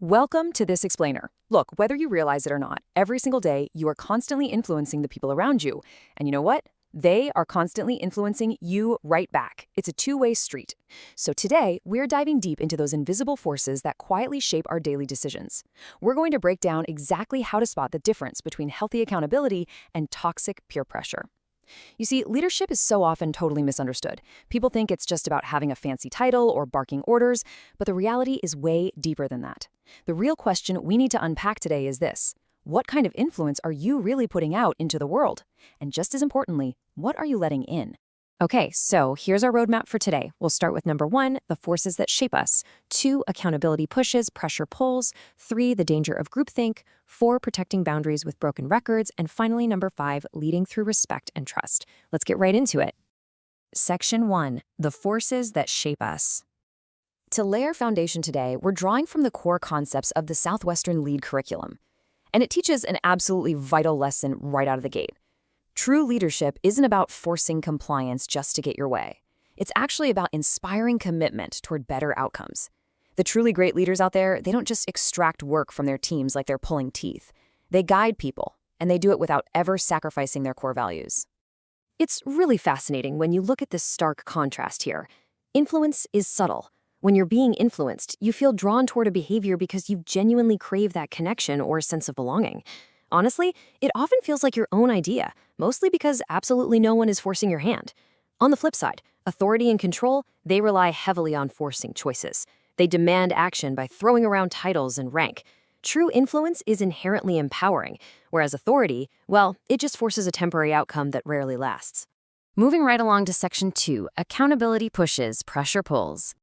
Welcome to This Explainer. Look, whether you realize it or not, every single day you are constantly influencing the people around you. And you know what? They are constantly influencing you right back. It's a two-way street. So today, we're diving deep into those invisible forces that quietly shape our daily decisions. We're going to break down exactly how to spot the difference between healthy accountability and toxic peer pressure. You see, leadership is so often totally misunderstood. People think it's just about having a fancy title or barking orders, but the reality is way deeper than that. The real question we need to unpack today is this: what kind of influence are you really putting out into the world? And just as importantly, what are you letting in? Okay, so here's our roadmap for today. We'll start with number 1, the forces that shape us. 2, accountability pushes, pressure pulls. 3, the danger of groupthink. 4, protecting boundaries with broken records. And finally, number 5, leading through respect and trust. Let's get right into it. Section 1, the forces that shape us. To lay our foundation today, we're drawing from the core concepts of the Southwestern LEAD curriculum. And it teaches an absolutely vital lesson right out of the gate. True leadership isn't about forcing compliance just to get your way. It's actually about inspiring commitment toward better outcomes. The truly great leaders out there, they don't just extract work from their teams like they're pulling teeth. They guide people, and they do it without ever sacrificing their core values. It's really fascinating when you look at this stark contrast here. Influence is subtle. When you're being influenced, you feel drawn toward a behavior because you genuinely crave that connection or sense of belonging. Honestly, it often feels like your own idea, mostly because absolutely no one is forcing your hand. On the flip side, authority and control, they rely heavily on forcing choices. They demand action by throwing around titles and rank. True influence is inherently empowering, whereas authority, well, it just forces a temporary outcome that rarely lasts. Moving right along to Section 2, accountability pushes, pressure pulls.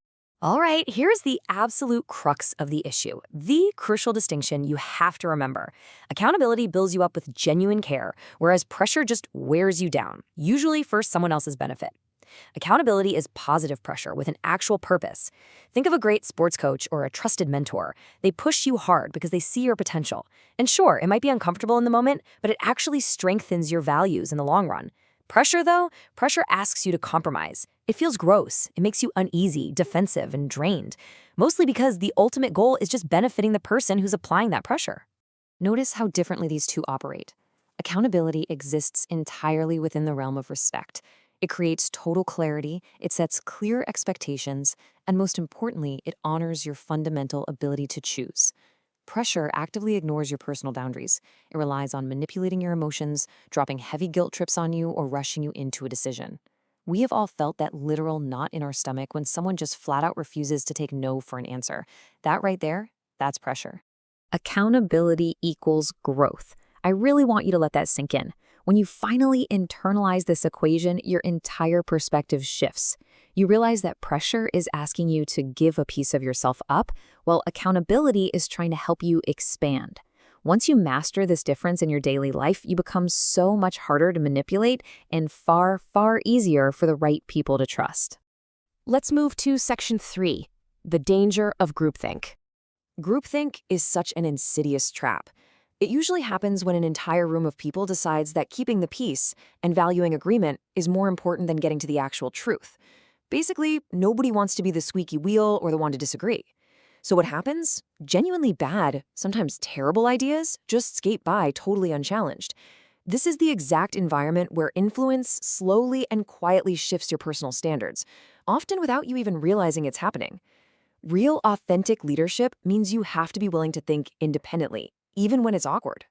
All right, here's the absolute crux of the issue, the crucial distinction you have to remember. Accountability builds you up with genuine care, whereas pressure just wears you down, usually for someone else's benefit. Accountability is positive pressure with an actual purpose. Think of a great sports coach or a trusted mentor. They push you hard because they see your potential. And sure, it might be uncomfortable in the moment, but it actually strengthens your values in the long run. Pressure, though, pressure asks you to compromise. It feels gross. It makes you uneasy, defensive, and drained, mostly because the ultimate goal is just benefiting the person who's applying that pressure. Notice how differently these two operate. Accountability exists entirely within the realm of respect. It creates total clarity, it sets clear expectations, and most importantly, it honors your fundamental ability to choose. Pressure actively ignores your personal boundaries. It relies on manipulating your emotions, dropping heavy guilt trips on you, or rushing you into a decision. We have all felt that literal knot in our stomach when someone just flat out refuses to take no for an answer. That right there, that's pressure. Accountability equals growth. I really want you to let that sink in. When you finally internalize this equation, your entire perspective shifts. You realize that pressure is asking you to give a piece of yourself up, while accountability is trying to help you expand. Once you master this difference in your daily life, you become so much harder to manipulate and far, far easier for the right people to trust. Let's move to Section 3, the danger of groupthink. Groupthink is such an insidious trap. It usually happens when an entire room of people decides that keeping the peace and valuing agreement is more important than getting to the actual truth. Basically, nobody wants to be the squeaky wheel or the one to disagree. So what happens? Genuinely bad, sometimes terrible ideas just skate by totally unchallenged. This is the exact environment where influence slowly and quietly shifts your personal standards, often without you even realizing it's happening. Real, authentic leadership means you have to be willing to think independently, even when it's awkward.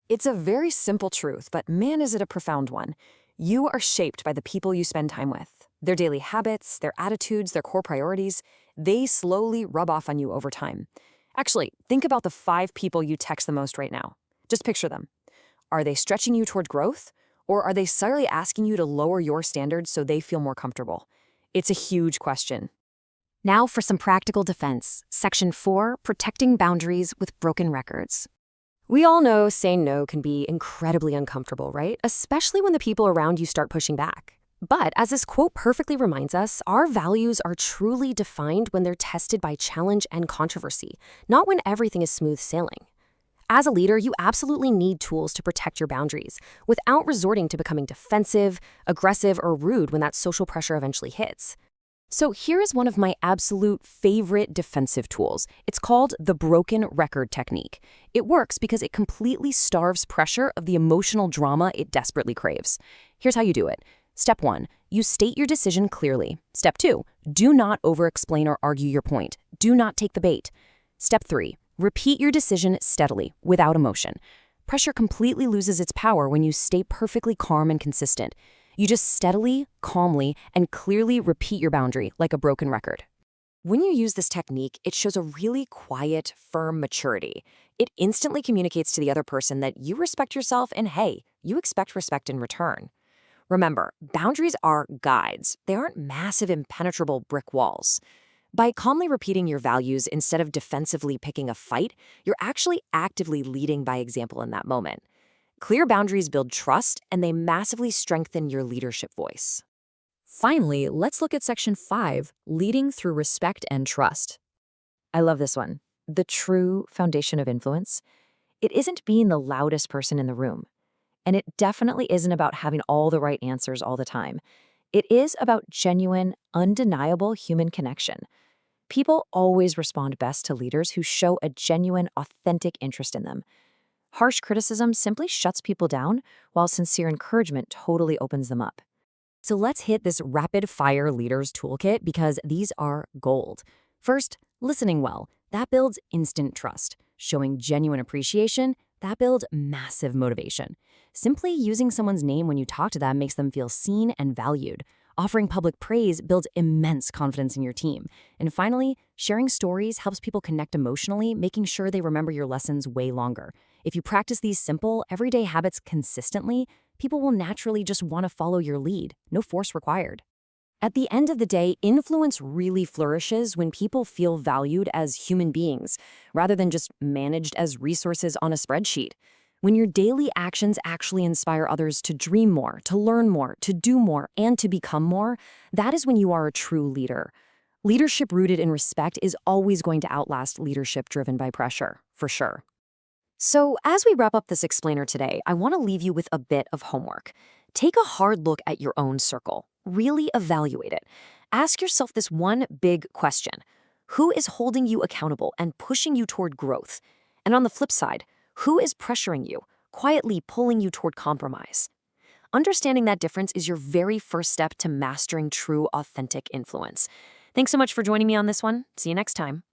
It's a very simple truth, but man, is it a profound one. You are shaped by the people you spend time with. Their daily habits, their attitudes, their core priorities, they slowly rub off on you over time. Actually, think about the 5 people you text the most right now. Just picture them. Are they stretching you toward growth? Or are they subtly asking you to lower your standards so they feel more comfortable? It's a huge question. Now for some practical defense. Section 4, protecting boundaries with broken records. We all know saying no can be incredibly uncomfortable, right? Especially when the people around you start pushing back. But as this quote perfectly reminds us, our values are truly defined when they're tested by challenge and controversy, not when everything is smooth sailing. As a leader, you absolutely need tools to protect your boundaries without resorting to becoming defensive, aggressive, or rude when that social pressure eventually hits. So here is one of my absolute favorite defensive tools. It's called the broken record technique. It works because it completely starves pressure of the emotional drama it desperately craves. Here's how you do it. Step 1, you state your decision clearly. Step 2, do not over-explain or argue your point. Do not take the bait. Step 3, repeat your decision steadily, without emotion. Pressure completely loses its power when you stay perfectly calm and consistent. You just steadily, calmly, and clearly repeat your boundary like a broken record. When you use this technique, it shows a really quiet, firm maturity. It instantly communicates to the other person that you respect yourself and hey, you expect respect in return. Remember, boundaries are guides. They aren't massive, impenetrable brick walls. By calmly repeating your values instead of defensively picking a fight, you're actually actively leading by example in that moment. Clear boundaries build trust, and they massively strengthen your leadership voice. Finally, let's look at Section 5, Leading Through Respect and Trust. I love this one. The true foundation of influence. It isn't being the loudest person in the room. And it definitely isn't about having all the right answers all the time. It is about genuine, undeniable human connection. People always respond best to leaders who show a genuine, authentic interest in them. Harsh criticism simply shuts people down, while sincere encouragement totally opens them up. So let's hit this rapid-fire leaders toolkit because these are gold. First, listening well. That builds instant trust. Showing genuine appreciation, that builds massive motivation. Simply using someone's name when you talk to them makes them feel seen and valued. Offering public praise builds immense confidence in your team. And finally, sharing stories helps people connect emotionally, making sure they remember your lessons way longer. If you practice these simple, everyday habits consistently, people will naturally just want to follow your lead. No force required. At the end of the day, influence really flourishes when people feel valued as human beings, rather than just managed as resources on a spreadsheet. When your daily actions actually inspire others to dream more, to learn more, to do more, and to become more, that is when you are a true leader. Leadership rooted in respect is always going to outlast leadership driven by pressure, for sure. So, as we wrap up this explainer today, I want to leave you with a bit of homework. Take a hard look at your own circle. Really evaluate it. Ask yourself this one big question. Who is holding you accountable and pushing you toward growth? And on the flip side, who is pressuring you, quietly pulling you toward compromise? Understanding that difference is your very first step to mastering true, authentic influence. Thanks so much for joining me on this one. See you next time.